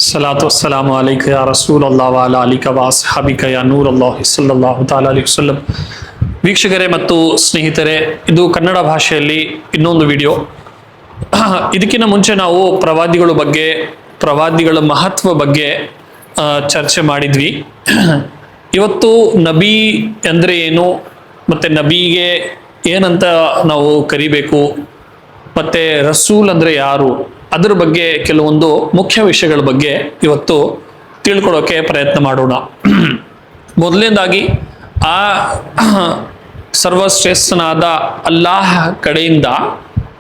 ಸಲಾತು ವಸ್ಸಲಾಮು ಅಲೈಕ ಯಾ ರಸೂಲ್ ಅಲ್ಲಾಹ್ ವ ಅಲಾ ಅಲಿಕ ವ ಅಸ್ಹಾಬಿಕ ಯಾ ನೂರ್ ಅಲ್ಲಾಹ್ ಸಲ್ಲಲ್ಲಾಹು ತಆಲಾ ಅಲೈಹಿ ವಸಲ್ಲಂ. ವೀಕ್ಷಕರೇ ಮತ್ತು ಸ್ನೇಹಿತರೆ, ಇದು ಕನ್ನಡ ಭಾಷೆಯಲ್ಲಿ ಇನ್ನೊಂದು ವಿಡಿಯೋ. ಇದಕ್ಕಿಂತ ಮುಂಚೆ ನಾವು ಪ್ರವಾದಿಗಳ ಬಗ್ಗೆ, ಪ್ರವಾದಿಗಳ ಮಹತ್ವ ಬಗ್ಗೆ ಚರ್ಚೆ ಮಾಡಿದ್ವಿ. ಇವತ್ತು ನಬಿ ಅಂದರೆ ಏನು, ಮತ್ತೆ ನಬಿಗೆ ಏನಂತ ನಾವು ಕರಿಬೇಕು, ಮತ್ತೆ ರಸೂಲ್ ಅಂದರೆ ಯಾರು, ಅದರ ಬಗ್ಗೆ ಕೆಲವೊಂದು ಮುಖ್ಯ ವಿಷಯಗಳ ಬಗ್ಗೆ ಇವತ್ತು ತಿಳ್ಕೊಳ್ಳೋಕೆ ಪ್ರಯತ್ನ ಮಾಡೋಣ. ಮೊದಲನೇದಾಗಿ ಆ ಸರ್ವಶ್ರೇಷ್ಠನಾದ ಅಲ್ಲಾಹ್ ಕಡೆಯಿಂದ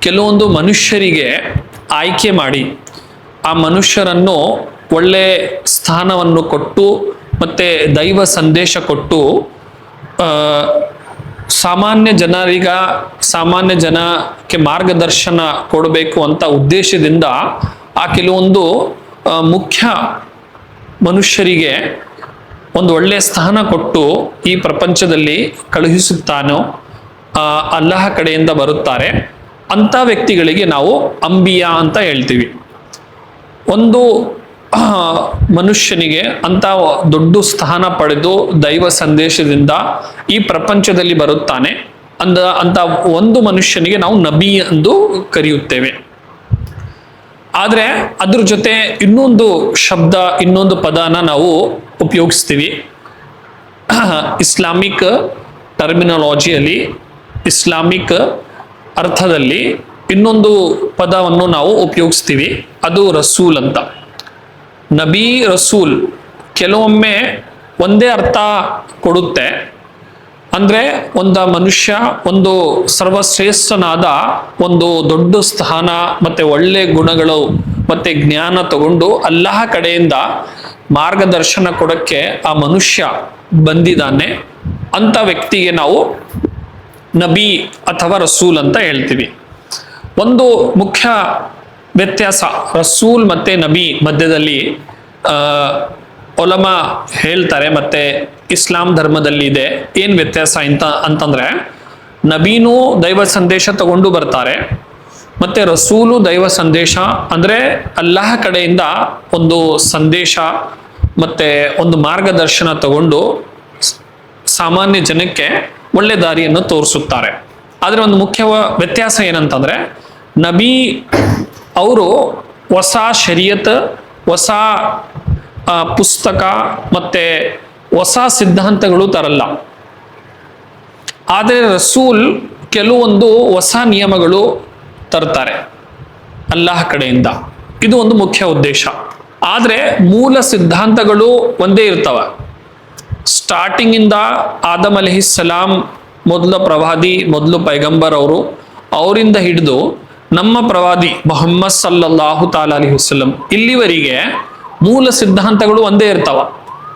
ಕೆಲವೊಂದು ಮನುಷ್ಯರಿಗೆ ಆಯ್ಕೆ ಮಾಡಿ ಆ ಮನುಷ್ಯರನ್ನು ಒಳ್ಳೆ ಸ್ಥಾನವನ್ನು ಕೊಟ್ಟು ಮತ್ತೆ ದೈವ ಸಂದೇಶ ಕೊಟ್ಟು ಸಾಮಾನ್ಯ ಜನಕ್ಕೆ ಮಾರ್ಗದರ್ಶನ ಕೊಡಬೇಕು ಅಂತ ಉದ್ದೇಶದಿಂದ ಆ ಕೆಲವೊಂದು ಮುಖ್ಯ ಮನುಷ್ಯರಿಗೆ ಒಂದು ಒಳ್ಳೆಯ ಸ್ಥಾನ ಕೊಟ್ಟು ಈ ಪ್ರಪಂಚದಲ್ಲಿ ಕಳುಹಿಸುತ್ತಾನೋ ಅಲ್ಲಾಹ ಕಡೆಯಿಂದ ಬರುತ್ತಾರೆ. ಅಂಥ ವ್ಯಕ್ತಿಗಳಿಗೆ ನಾವು ಅಂಬಿಯಾ ಅಂತ ಹೇಳ್ತೀವಿ. ಒಂದು ಮನುಷ್ಯನಿಗೆ ಅಂತ ದೊಡ್ಡ ಸ್ಥಾನ ಪಡೆದು ದೈವ ಸಂದೇಶದಿಂದ ಈ ಪ್ರಪಂಚದಲ್ಲಿ ಬರುತ್ತಾನೆ ಅಂತ ಒಂದು ಮನುಷ್ಯನಿಗೆ ನಾವು ನಬಿ ಎಂದು ಕರೆಯುತ್ತೇವೆ. ಆದರೆ ಅದ್ರ ಜೊತೆ ಇನ್ನೊಂದು ಶಬ್ದ, ಇನ್ನೊಂದು ಪದನ ನಾವು ಉಪಯೋಗಿಸ್ತೀವಿ. ಇಸ್ಲಾಮಿಕ್ ಟರ್ಮಿನಾಲಜಿಯಲ್ಲಿ, ಇಸ್ಲಾಮಿಕ್ ಅರ್ಥದಲ್ಲಿ ಇನ್ನೊಂದು ಪದವನ್ನು ನಾವು ಉಪಯೋಗಿಸ್ತೀವಿ, ಅದು ರಸೂಲ್ ಅಂತ. ನಬಿ, ರಸೂಲ್ ಕೆಲವೊಮ್ಮೆ ಒಂದೇ ಅರ್ಥ ಕೊಡುತ್ತೆ. ಅಂದರೆ ಒಂದು ಮನುಷ್ಯ ಒಂದು ಸರ್ವಶ್ರೇಷ್ಠನಾದ ಒಂದು ದೊಡ್ಡ ಸ್ಥಾನ ಮತ್ತೆ ಒಳ್ಳೆ ಗುಣಗಳು ಮತ್ತೆ ಜ್ಞಾನ ತಗೊಂಡು ಅಲ್ಲಾಹ ಕಡೆಯಿಂದ ಮಾರ್ಗದರ್ಶನ ಕೊಡಕ್ಕೆ ಆ ಮನುಷ್ಯ ಬಂದಿದ್ದಾನೆ ಅಂತ ವ್ಯಕ್ತಿಗೆ ನಾವು ನಬಿ ಅಥವಾ ರಸೂಲ್ ಅಂತ ಹೇಳ್ತೀವಿ. ಒಂದು ಮುಖ್ಯ ವ್ಯತ್ಯಾಸ ರಸೂಲ್ ಮತ್ತೆ ನಬಿ ಮಧ್ಯದಲ್ಲಿ ಒಲಮಾ ಹೇಳ್ತಾರೆ, ಮತ್ತೆ ಇಸ್ಲಾಂ ಧರ್ಮದಲ್ಲಿ ಇದೆ. ಏನು ವ್ಯತ್ಯಾಸ ಅಂತಂದ್ರೆ, ನಬೀನೂ ದೈವ ಸಂದೇಶ ತಗೊಂಡು ಬರ್ತಾರೆ, ಮತ್ತೆ ರಸೂಲು ದೈವ ಸಂದೇಶ ಅಂದ್ರೆ ಅಲ್ಲಾಹ ಕಡೆಯಿಂದ ಒಂದು ಸಂದೇಶ ಮತ್ತೆ ಒಂದು ಮಾರ್ಗದರ್ಶನ ತಗೊಂಡು ಸಾಮಾನ್ಯ ಜನಕ್ಕೆ ಒಳ್ಳೆ ದಾರಿಯನ್ನು ತೋರಿಸುತ್ತಾರೆ. ಆದರೆ ಒಂದು ಮುಖ್ಯ ವ್ಯತ್ಯಾಸ ಏನಂತಂದ್ರೆ, ನಬಿ ಅವರು ಹೊಸ ಶರೀಯತ್, ಹೊಸ ಪುಸ್ತಕ ಮತ್ತೆ ಹೊಸ ಸಿದ್ಧಾಂತಗಳು ತರಲ್ಲ. ಆದರೆ ರಸೂಲ್ ಕೆಲವೊಂದು ಹೊಸ ನಿಯಮಗಳು ತರ್ತಾರೆ ಅಲ್ಲಾಹ್ ಕಡೆಯಿಂದ. ಇದು ಒಂದು ಮುಖ್ಯ ಉದ್ದೇಶ. ಆದರೆ ಮೂಲ ಸಿದ್ಧಾಂತಗಳು ಒಂದೇ ಇರ್ತವೆ. ಸ್ಟಾರ್ಟಿಂಗ್ ಇಂದ ಆದಮ್ ಅಲೈಹಿಸ್ಸಲಾಂ ಮೊದಲ ಪ್ರವಾದಿ, ಮೊದಲು ಪೈಗಂಬರ್ ಅವರಿಂದ ಹಿಡಿದು ನಮ್ಮ ಪ್ರವಾದಿ ಮುಹಮ್ಮದ್ ಸಲ್ಲಲ್ಲಾಹು ತಆಲಾ ಅಲೈಹಿ ವಸಲ್ಲಂ ಇಲ್ಲಿವರೆಗೆ ಮೂಲ ಸಿದ್ಧಾಂತಗಳು ಒಂದೇ ಇರ್ತಾವ.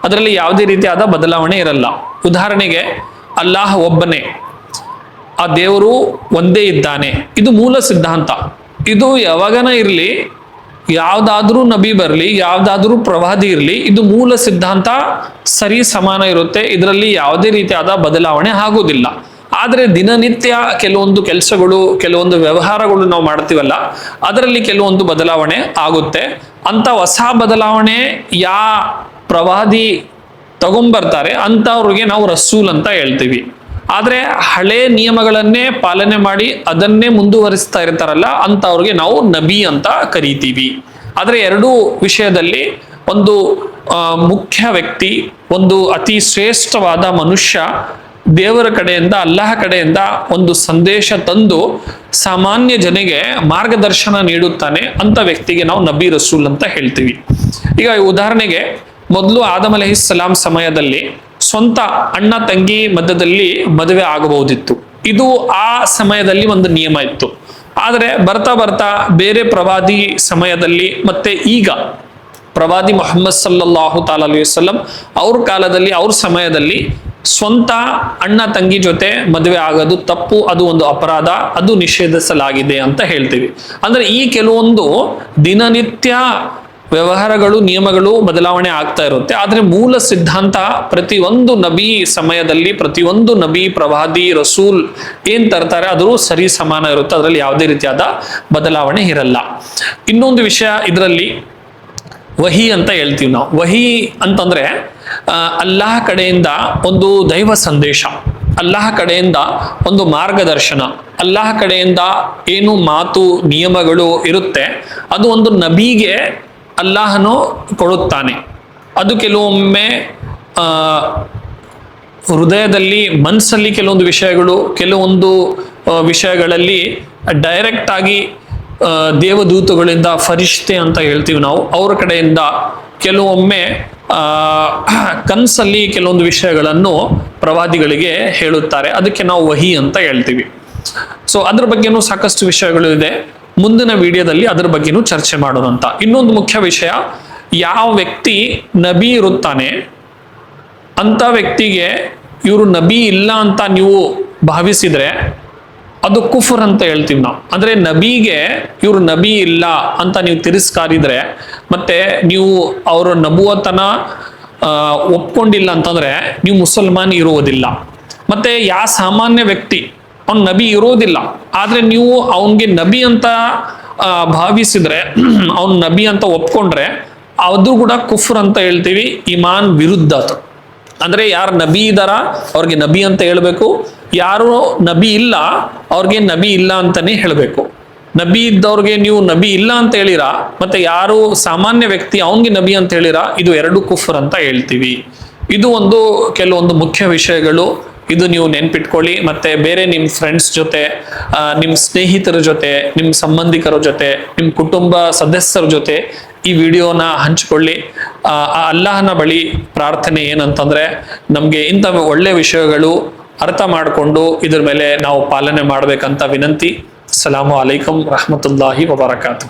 ಅದರಲ್ಲಿ ಯಾವುದೇ ರೀತಿಯಾದ ಬದಲಾವಣೆ ಇರಲ್ಲ. ಉದಾಹರಣೆಗೆ, ಅಲ್ಲಾಹ್ ಒಬ್ಬನೇ, ಆ ದೇವರು ಒಂದೇ ಇದ್ದಾನೆ, ಇದು ಮೂಲ ಸಿದ್ಧಾಂತ. ಇದು ಯಾವಾಗನ ಇರಲಿ, ಯಾವ್ದಾದ್ರೂ ನಬಿ ಬರಲಿ, ಯಾವ್ದಾದ್ರೂ ಪ್ರವಾದಿ ಇರಲಿ, ಇದು ಮೂಲ ಸಿದ್ಧಾಂತ ಸರಿ ಸಮಾನ ಇರುತ್ತೆ. ಇದರಲ್ಲಿ ಯಾವುದೇ ರೀತಿಯಾದ ಬದಲಾವಣೆ ಆಗೋದಿಲ್ಲ. ಆದರೆ ದಿನನಿತ್ಯ ಕೆಲವೊಂದು ಕೆಲಸಗಳು, ಕೆಲವೊಂದು ವ್ಯವಹಾರಗಳು ನಾವು ಮಾಡ್ತೀವಲ್ಲ, ಅದರಲ್ಲಿ ಕೆಲವೊಂದು ಬದಲಾವಣೆ ಆಗುತ್ತೆ. ಅಂತ ಹೊಸ ಬದಲಾವಣೆ ಯಾ ಪ್ರವಾದಿ ತಗೊಂಬರ್ತಾರೆ ಅಂಥವ್ರಿಗೆ ನಾವು ರಸೂಲ್ ಅಂತ ಹೇಳ್ತೀವಿ. ಆದರೆ ಹಳೆ ನಿಯಮಗಳನ್ನೇ ಪಾಲನೆ ಮಾಡಿ ಅದನ್ನೇ ಮುಂದುವರಿಸ್ತಾ ಇರ್ತಾರಲ್ಲ, ಅಂಥವ್ರಿಗೆ ನಾವು ನಬಿ ಅಂತ ಕರಿತೀವಿ. ಆದರೆ ಎರಡೂ ವಿಷಯದಲ್ಲಿ ಒಂದು ಮುಖ್ಯ ವ್ಯಕ್ತಿ, ಒಂದು ಅತಿ ಶ್ರೇಷ್ಠವಾದ ಮನುಷ್ಯ ದೇವರ ಕಡೆಯಿಂದ, ಅಲ್ಲಾಹ ಕಡೆಯಿಂದ ಒಂದು ಸಂದೇಶ ತಂದು ಸಾಮಾನ್ಯ ಜನಗೆ ಮಾರ್ಗದರ್ಶನ ನೀಡುತ್ತಾನೆ ಅಂತ ವ್ಯಕ್ತಿಗೆ ನಾವು ನಬಿ, ರಸೂಲ್ ಅಂತ ಹೇಳ್ತೀವಿ. ಈಗ ಉದಾಹರಣೆಗೆ, ಮೊದಲು ಆದಮ್ ಅಲೈಹಿಸ್ಸಲಾಂ ಸಮಯದಲ್ಲಿ ಸ್ವಂತ ಅಣ್ಣ ತಂಗಿ ಮಧ್ಯದಲ್ಲಿ ಮದುವೆ ಆಗಬಹುದಿತ್ತು. ಇದು ಆ ಸಮಯದಲ್ಲಿ ಒಂದು ನಿಯಮ ಇತ್ತು. ಆದರೆ ಬರ್ತಾ ಬರ್ತಾ ಬೇರೆ ಪ್ರವಾದಿ ಸಮಯದಲ್ಲಿ ಮತ್ತೆ ಈಗ ಪ್ರವಾದಿ ಮುಹಮ್ಮದ್ ಸಲ್ಲಲ್ಲಾಹು ತಆಲಾ ಅಲೈಹಿ ವಸಲ್ಲಂ ಅವ್ರ ಕಾಲದಲ್ಲಿ, ಅವ್ರ ಸಮಯದಲ್ಲಿ ಸ್ವಂತ ಅಣ್ಣ ತಂಗಿ ಜೊತೆ ಮದುವೆ ಆಗೋದು ತಪ್ಪು, ಅದು ಒಂದು ಅಪರಾಧ, ಅದು ನಿಷೇಧಿಸಲಾಗಿದೆ ಅಂತ ಹೇಳ್ತೀವಿ. ಅಂದ್ರೆ ಈ ಕೆಲವೊಂದು ದಿನನಿತ್ಯ ವ್ಯವಹಾರಗಳು, ನಿಯಮಗಳು ಬದಲಾವಣೆ ಆಗ್ತಾ ಇರುತ್ತೆ. ಆದ್ರೆ ಮೂಲ ಸಿದ್ಧಾಂತ ಪ್ರತಿಯೊಂದು ನಬಿ ಸಮಯದಲ್ಲಿ, ಪ್ರತಿಯೊಂದು ನಬಿ, ಪ್ರವಾದಿ, ರಸೂಲ್ ಏನ್ ತರ್ತಾರೆ ಅದು ಸರಿ ಸಮಾನ ಇರುತ್ತೆ. ಅದರಲ್ಲಿ ಯಾವುದೇ ರೀತಿಯಾದ ಬದಲಾವಣೆ ಇರಲ್ಲ. ಇನ್ನೊಂದು ವಿಷಯ ಇದರಲ್ಲಿ, ವಹಿ ಅಂತ ಹೇಳ್ತೀವಿ ನಾವು. ವಹಿ ಅಂತಂದ್ರೆ ಅಲ್ಲಾಹ ಕಡೆಯಿಂದ ಒಂದು ದೈವ ಸಂದೇಶ, ಅಲ್ಲಾಹ ಕಡೆಯಿಂದ ಒಂದು ಮಾರ್ಗದರ್ಶನ, ಅಲ್ಲಾಹ ಕಡೆಯಿಂದ ಏನು ಮಾತು ನಿಯಮಗಳು ಇರುತ್ತೆ ಅದು ಒಂದು ನಬಿಗೆ ಅಲ್ಲಾಹನು ಕೊಡುತ್ತಾನೆ. ಅದು ಕೆಲವೊಮ್ಮೆ ಹೃದಯದಲ್ಲಿ ಮನಸ್ಸಲ್ಲಿ ಕೆಲವೊಂದು ವಿಷಯಗಳು, ಕೆಲವೊಂದು ವಿಷಯಗಳಲ್ಲಿ ಡೈರೆಕ್ಟ್ ಆಗಿ ದೇವದೂತಗಳಿಂದ, ಫರಿಷ್ಠೆ ಅಂತ ಹೇಳ್ತೀವಿ ನಾವು, ಅವರ ಕಡೆಯಿಂದ ಕೆಲವೊಮ್ಮೆ ಕನಸಲ್ಲಿ ಕೆಲವೊಂದು ವಿಷಯಗಳನ್ನು ಪ್ರವಾದಿಗಳಿಗೆ ಹೇಳುತ್ತಾರೆ. ಅದಕ್ಕೆ ನಾವು ವಹಿ ಅಂತ ಹೇಳ್ತೀವಿ. ಸೊ ಅದ್ರ ಬಗ್ಗೆನೂ ಸಾಕಷ್ಟು ವಿಷಯಗಳು ಇದೆ. ಮುಂದಿನ ವಿಡಿಯೋದಲ್ಲಿ ಅದ್ರ ಬಗ್ಗೆನೂ ಚರ್ಚೆ ಮಾಡೋದಂತ. ಇನ್ನೊಂದು ಮುಖ್ಯ ವಿಷಯ, ಯಾವ ವ್ಯಕ್ತಿ ನಬಿ ಇರುತ್ತಾನೆ ಅಂತ ವ್ಯಕ್ತಿಗೆ ಇವರು ನಬಿ ಇಲ್ಲ ಅಂತ ನೀವು ಭಾವಿಸಿದ್ರೆ ಅದು ಕುಫರ್ ಅಂತ ಹೇಳ್ತೀವಿ ನಾವು. ಅಂದ್ರೆ ನಬಿಗೆ ಇವರು ನಬಿ ಇಲ್ಲ ಅಂತ ನೀವು ತಿರಸ್ಕಾರಿದ್ರೆ, ಮತ್ತೆ ನೀವು ಅವರ ನಬುವತನ ಒಪ್ಕೊಂಡಿಲ್ಲ ಅಂತಂದ್ರೆ ನೀವು ಮುಸಲ್ಮಾನ್ ಇರುವುದಿಲ್ಲ. ಮತ್ತೆ ಯಾವ ಸಾಮಾನ್ಯ ವ್ಯಕ್ತಿ ಅವ್ನು ನಬಿ ಇರೋದಿಲ್ಲ, ಆದ್ರೆ ನೀವು ಅವನ್ಗೆ ನಬಿ ಅಂತ ಭಾವಿಸಿದ್ರೆ, ಅವ್ನು ನಬಿ ಅಂತ ಒಪ್ಕೊಂಡ್ರೆ ಅದು ಕೂಡ ಕುಫ್ರ್ ಅಂತ ಹೇಳ್ತೀವಿ, ಇಮಾನ್ ವಿರುದ್ಧ. ಅಂದ್ರೆ ಯಾರು ನಬಿ ಇದಾರ ಅವ್ರಿಗೆ ನಬಿ ಅಂತ ಹೇಳ್ಬೇಕು, ಯಾರು ನಬಿ ಇಲ್ಲ ಅವ್ರಿಗೆ ನಬಿ ಇಲ್ಲ ಅಂತಾನೆ ಹೇಳ್ಬೇಕು. ನಬಿ ಇದ್ದವ್ರಿಗೆ ನೀವು ನಬಿ ಇಲ್ಲ ಅಂತ ಹೇಳಿರಾ, ಮತ್ತೆ ಯಾರು ಸಾಮಾನ್ಯ ವ್ಯಕ್ತಿ ಅವನ್ಗೆ ನಬಿ ಅಂತ ಹೇಳಿರಾ, ಇದು ಎರಡು ಕುಫ್ರ್ ಅಂತ ಹೇಳ್ತೀವಿ. ಇದು ಒಂದು ಕೆಲವೊಂದು ಮುಖ್ಯ ವಿಷಯಗಳು. ಇದು ನೀವು ನೆನ್ಪಿಟ್ಕೊಳ್ಳಿ. ಮತ್ತೆ ಬೇರೆ ನಿಮ್ಮ ಫ್ರೆಂಡ್ಸ್ ಜೊತೆ, ನಿಮ್ಮ ಸ್ನೇಹಿತರ ಜೊತೆ, ನಿಮ್ಮ ಸಂಬಂಧಿಕರ ಜೊತೆ, ನಿಮ್ಮ ಕುಟುಂಬ ಸದಸ್ಯರ ಜೊತೆ ಈ ವಿಡಿಯೋನ ಹಂಚಿಕೊಳ್ಳಿ. ಆ ಅಲ್ಲಾಹನ ಬಳಿ ಪ್ರಾರ್ಥನೆ ಏನಂತಂದ್ರೆ, ನಮ್ಗೆ ಇಂಥ ಒಳ್ಳೆ ವಿಷಯಗಳು ಅರ್ಥ ಮಾಡಿಕೊಂಡು ಇದ್ರ ಮೇಲೆ ನಾವು ಪಾಲನೆ ಮಾಡ್ಬೇಕಂತ ವಿನಂತಿ. ಅಸ್ಸಲಾಮು ಅಲೈಕುಂ ರಹಮತುಲ್ಲಾಹಿ ವಬರಕಾತು.